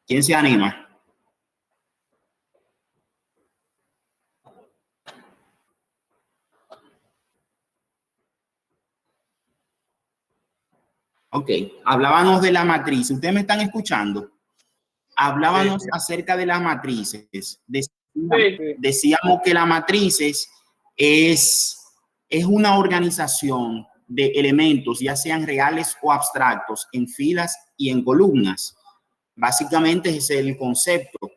¿Quién se anima? Ok, hablábamos de la matriz. ¿Ustedes me están escuchando? Hablábamos acerca de las matrices. Decíamos que las matrices es una organización de elementos, ya sean reales o abstractos, en filas y en columnas. Básicamente ese es el concepto.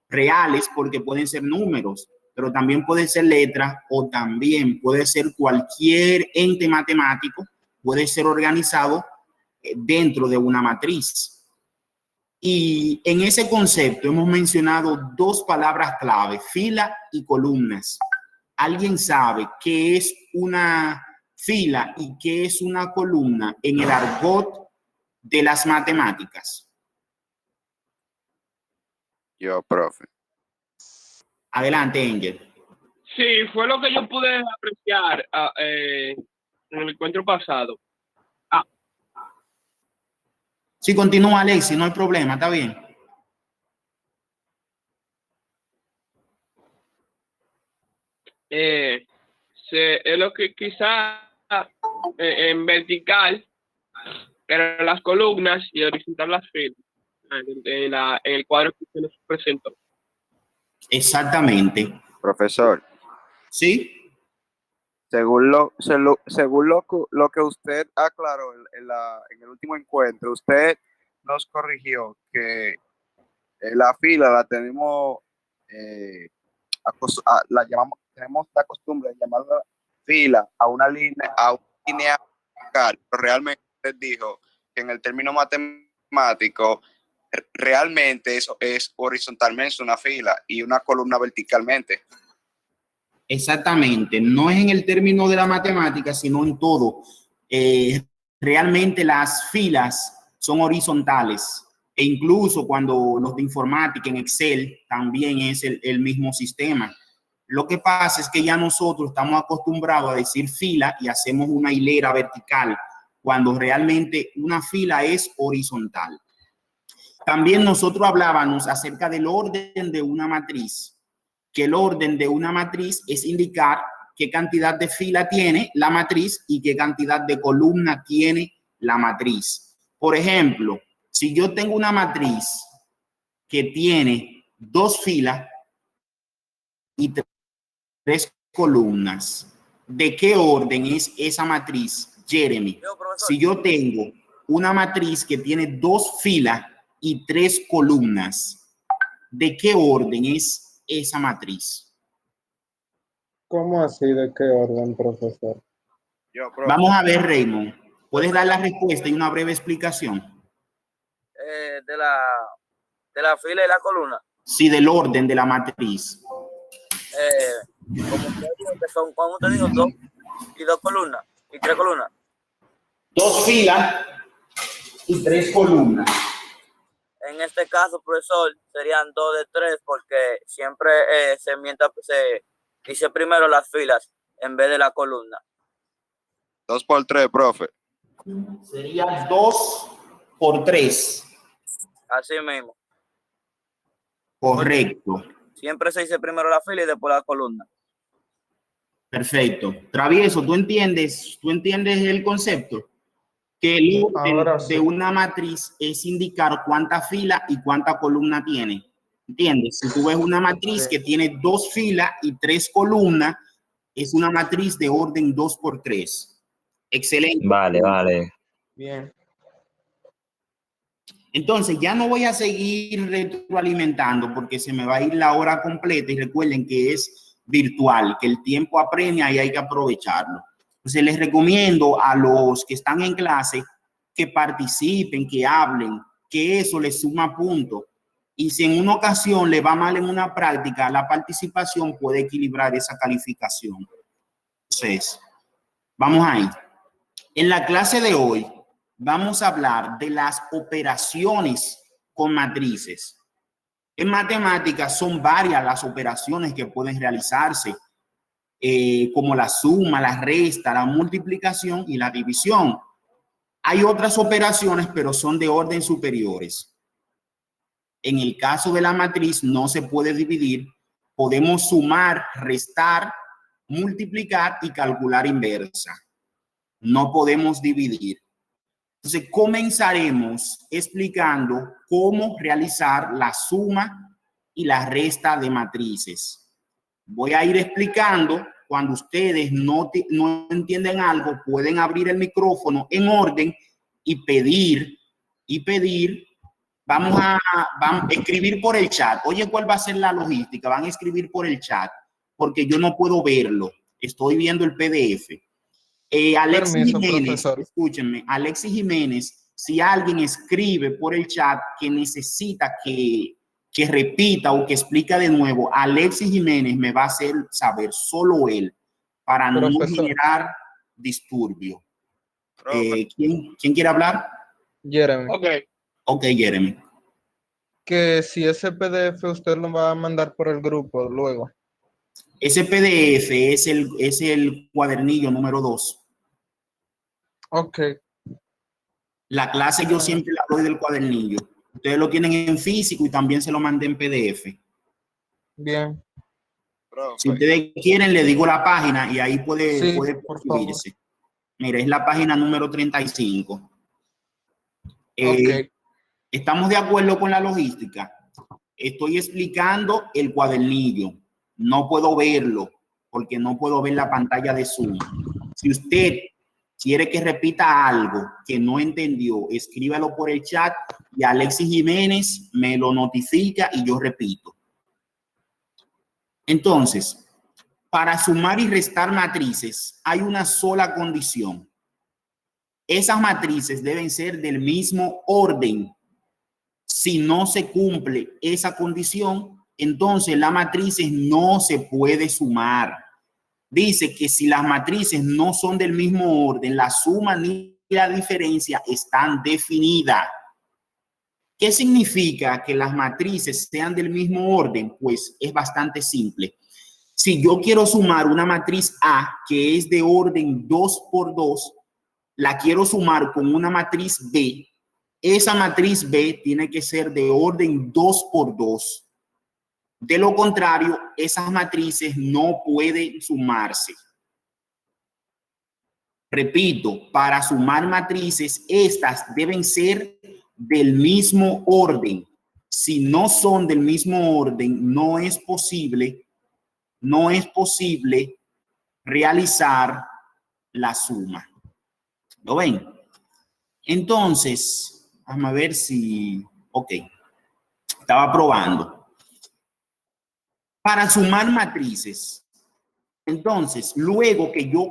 Reales porque pueden ser números, pero también puede ser letras o también puede ser cualquier ente matemático, puede ser organizado dentro de una matriz. Y en ese concepto hemos mencionado dos palabras clave, fila y columnas. ¿Alguien sabe qué es una fila y qué es una columna en el argot de las matemáticas? Yo, profe. Adelante, Angel. Sí, fue lo que yo pude apreciar en el encuentro pasado. Sí, continúa, Alexis, no hay problema, está bien. Es lo que quizá en vertical eran las columnas y horizontal las filas en el cuadro que usted nos presentó. Exactamente. Profesor. ¿Sí? Según lo que usted aclaró en el último encuentro, usted nos corrigió que la fila la tenemos, tenemos la costumbre de llamarla fila a una línea vertical, pero realmente usted dijo que en el término matemático realmente eso es horizontalmente una fila y una columna verticalmente. Exactamente, no es en el término de la matemática, sino en todo. Realmente las filas son horizontales e incluso cuando los de informática en Excel también es el mismo sistema. Lo que pasa es que ya nosotros estamos acostumbrados a decir fila y hacemos una hilera vertical, cuando realmente una fila es horizontal. También nosotros hablábamos acerca del orden de una matriz, que el orden de una matriz es indicar qué cantidad de fila tiene la matriz y qué cantidad de columna tiene la matriz. Por ejemplo, si yo tengo una matriz que tiene 2 filas y 3 columnas, ¿de qué orden es esa matriz, Jeremy? Si yo tengo una matriz que tiene 2 filas y 3 columnas, ¿de qué orden es esa matriz? ¿Cómo así? ¿De qué orden, profesor? Vamos a ver, Raymond. ¿Puedes dar la respuesta y una breve explicación? De la fila y la columna. Sí, del orden de la matriz. Como usted dijo, que son, como usted dijo, 2 y 2 columnas y 3 columnas. 2 filas y 3 columnas. En este caso, profesor, serían 2 de 3 porque siempre se dice primero las filas en vez de la columna. 2 por 3, profe. Sería 2 por 3. Así mismo. Correcto. Siempre se dice primero la fila y después la columna. Perfecto. Travieso, ¿tú entiendes el concepto? Que el orden de una matriz es indicar cuánta fila y cuánta columna tiene. ¿Entiendes? Si tú ves una matriz que tiene 2 filas y 3 columnas, es una matriz de orden 2 por 3. Excelente. Vale. Bien. Entonces, ya no voy a seguir retroalimentando porque se me va a ir la hora completa y recuerden que es virtual, que el tiempo apremia y hay que aprovecharlo. Entonces, les recomiendo a los que están en clase que participen, que hablen, que eso les suma puntos. Y si en una ocasión le va mal en una práctica, la participación puede equilibrar esa calificación. Entonces, vamos ahí. En la clase de hoy vamos a hablar de las operaciones con matrices. En matemáticas son varias las operaciones que pueden realizarse, como la suma, la resta, la multiplicación y la división. Hay otras operaciones, pero son de orden superiores. En el caso de la matriz no se puede dividir. Podemos sumar, restar, multiplicar y calcular inversa. No podemos dividir. Entonces, comenzaremos explicando cómo realizar la suma y la resta de matrices. Voy a ir explicando. Cuando ustedes no entienden algo, pueden abrir el micrófono en orden y pedir. Vamos a escribir por el chat. Oye, ¿cuál va a ser la logística? Van a escribir por el chat, porque yo no puedo verlo. Estoy viendo el PDF. Alexis Permiso, Jiménez, profesor. escúchenme. Alexis Jiménez, si alguien escribe por el chat que necesita que repita o que explique de nuevo, Alexis Jiménez me va a hacer saber, solo él, para no generar disturbio. ¿Quién quiere hablar? Jeremy. Ok, Jeremy. Que si ese PDF usted lo va a mandar por el grupo luego. Ese PDF es el cuadernillo número 2. Ok. La clase yo siempre la doy del cuadernillo. Ustedes lo tienen en físico y también se lo mandé en PDF. Bien. Si ustedes quieren, le digo la página y ahí puede suscribirse. Mira, es la página número 35. ¿Estamos de acuerdo con la logística? Estoy explicando el cuadernillo. No puedo verlo porque no puedo ver la pantalla de Zoom. Si usted quiere que repita algo que no entendió, escríbalo por el chat y Alexis Jiménez me lo notifica y yo repito. Entonces, para sumar y restar matrices hay una sola condición. Esas matrices deben ser del mismo orden. Si no se cumple esa condición, entonces las matrices no se puede sumar. Dice que si las matrices no son del mismo orden, la suma ni la diferencia están definidas. ¿Qué significa que las matrices sean del mismo orden? Pues es bastante simple. Si yo quiero sumar una matriz A que es de orden 2 por 2, la quiero sumar con una matriz B, esa matriz B tiene que ser de orden 2 por 2. De lo contrario, esas matrices no pueden sumarse. Repito, para sumar matrices, estas deben ser del mismo orden. Si no son del mismo orden, no es posible realizar la suma. ¿Lo ven? Entonces, vamos a ver si... Ok, estaba probando. Para sumar matrices, entonces, luego que yo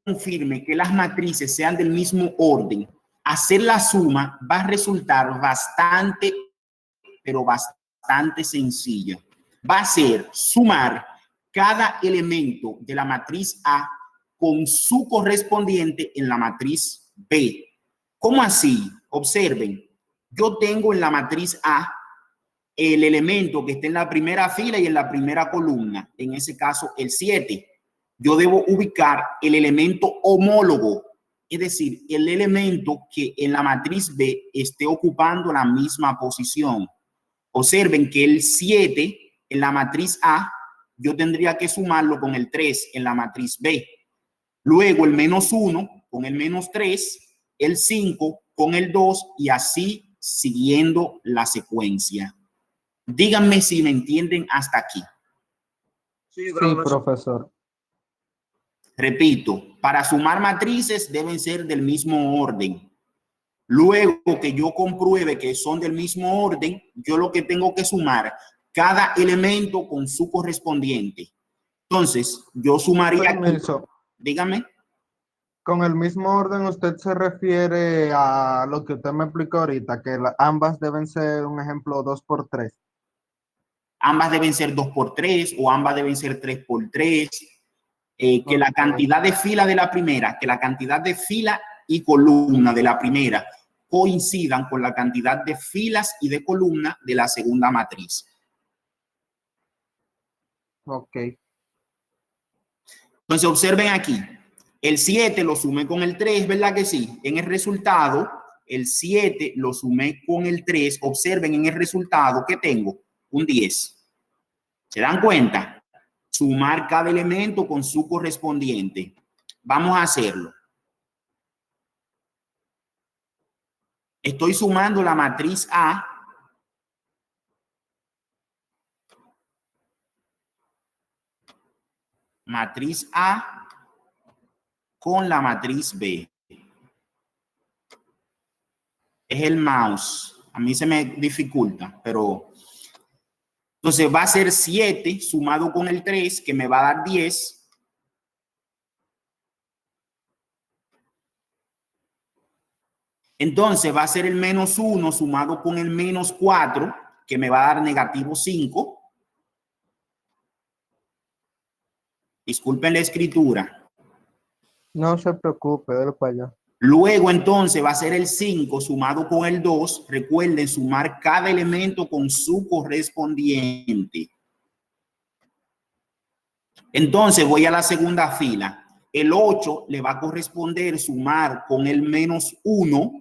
confirme que las matrices sean del mismo orden, hacer la suma va a resultar bastante, pero bastante sencilla. Va a ser sumar cada elemento de la matriz A con su correspondiente en la matriz B. ¿Cómo así? Observen, yo tengo en la matriz A el elemento que está en la primera fila y en la primera columna, en ese caso el 7. Yo debo ubicar el elemento homólogo, es decir, el elemento que en la matriz B esté ocupando la misma posición. Observen que el 7 en la matriz A, yo tendría que sumarlo con el 3 en la matriz B. Luego el -1 con el -3, el 5 con el 2 y así siguiendo la secuencia. Díganme si me entienden hasta aquí. Sí, profesor. Repito, para sumar matrices deben ser del mismo orden. Luego que yo compruebe que son del mismo orden, yo lo que tengo que sumar cada elemento con su correspondiente. Entonces, yo sumaría... Dígame. Con el mismo orden, usted se refiere a lo que usted me explicó ahorita, que ambas deben ser, un ejemplo, 2 por 3. Ambas deben ser 2 por 3 o ambas deben ser 3 por 3. Que la cantidad de fila de la primera, que la cantidad de fila y columna de la primera coincidan con la cantidad de filas y de columna de la segunda matriz. Ok. Entonces observen aquí, el 7 lo sumé con el 3, ¿verdad que sí? En el resultado, el 7 lo sumé con el 3. Observen en el resultado que tengo un 10. ¿Se dan cuenta? Sumar cada elemento con su correspondiente. Vamos a hacerlo. Estoy sumando la matriz A con la matriz B. Es el mouse. A mí se me dificulta, pero entonces va a ser 7 sumado con el 3, que me va a dar 10. Entonces va a ser el menos 1 sumado con el menos 4, que me va a dar negativo 5. Disculpen la escritura. No se preocupe, déle para allá. Luego entonces va a ser el 5 sumado con el 2. Recuerden sumar cada elemento con su correspondiente. Entonces voy a la segunda fila. El 8 le va a corresponder sumar con el menos 1.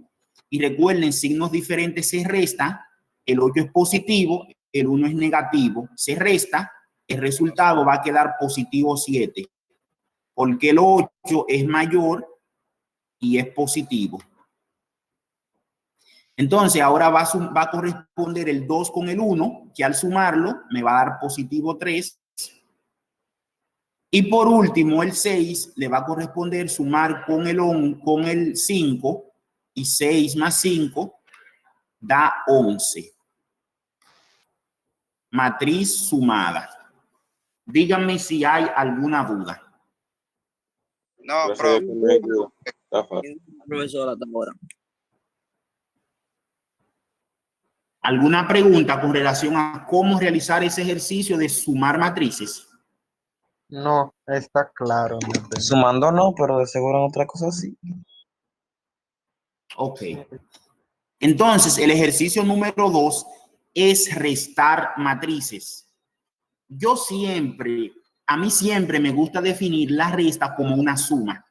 Y recuerden, signos diferentes se resta. El 8 es positivo, el 1 es negativo. Se resta, el resultado va a quedar positivo 7. Porque el 8 es mayor y es positivo. Entonces, ahora va a corresponder el 2 con el 1, que al sumarlo me va a dar positivo 3. Y por último, el 6 le va a corresponder sumar con el 5, y 6 más 5 da 11. Matriz sumada. Díganme si hay alguna duda. No, Profesor, hasta ahora. ¿Alguna pregunta con relación a cómo realizar ese ejercicio de sumar matrices? No, está claro. Sumando no, pero de seguro en otra cosa sí. Ok. Entonces, el ejercicio número 2 es restar matrices. A mí siempre me gusta definir la resta como una suma.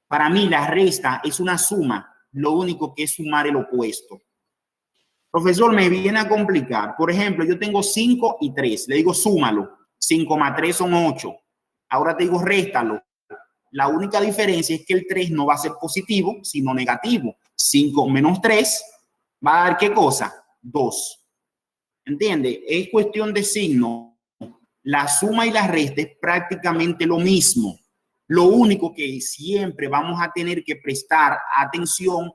Para mí la resta es una suma, lo único que es sumar el opuesto. Profesor, me viene a complicar. Por ejemplo, yo tengo 5 y 3. Le digo súmalo. 5 más 3 son 8. Ahora te digo réstalo. La única diferencia es que el 3 no va a ser positivo, sino negativo. 5 menos 3 va a dar ¿qué cosa? 2. ¿Entiende? Es cuestión de signo. La suma y la resta es prácticamente lo mismo. Lo único que siempre vamos a tener que prestar atención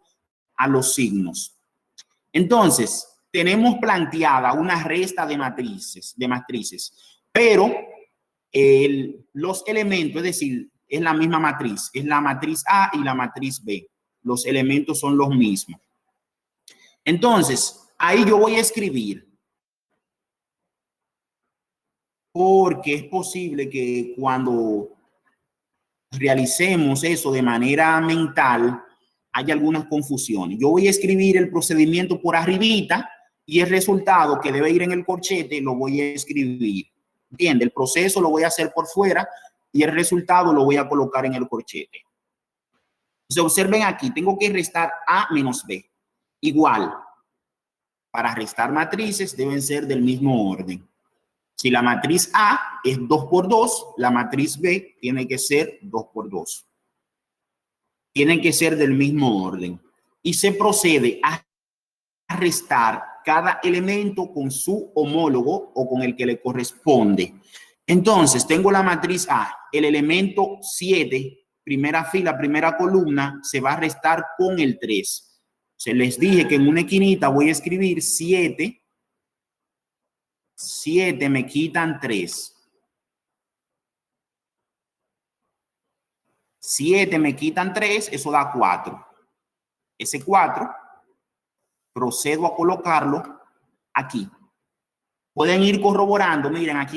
a los signos. Entonces, tenemos planteada una resta de matrices, pero los elementos, es decir, es la misma matriz, es la matriz A y la matriz B. Los elementos son los mismos. Entonces, ahí yo voy a escribir, porque es posible que cuando realicemos eso de manera mental, hay algunas confusiones. Yo voy a escribir el procedimiento por arribita y el resultado que debe ir en el corchete lo voy a escribir. ¿Entiende? El proceso lo voy a hacer por fuera y el resultado lo voy a colocar en el corchete. Entonces, observen aquí, tengo que restar A menos B. Igual, para restar matrices deben ser del mismo orden. Si la matriz A es 2 por 2, la matriz B tiene que ser 2 por 2. Tienen que ser del mismo orden. Y se procede a restar cada elemento con su homólogo o con el que le corresponde. Entonces, tengo la matriz A. El elemento 7, primera fila, primera columna, se va a restar con el 3. Se les dije que en una esquinita voy a escribir 7. 7 me quitan 3. 7 me quitan 3, eso da 4. Ese 4 procedo a colocarlo aquí. Pueden ir corroborando, miren aquí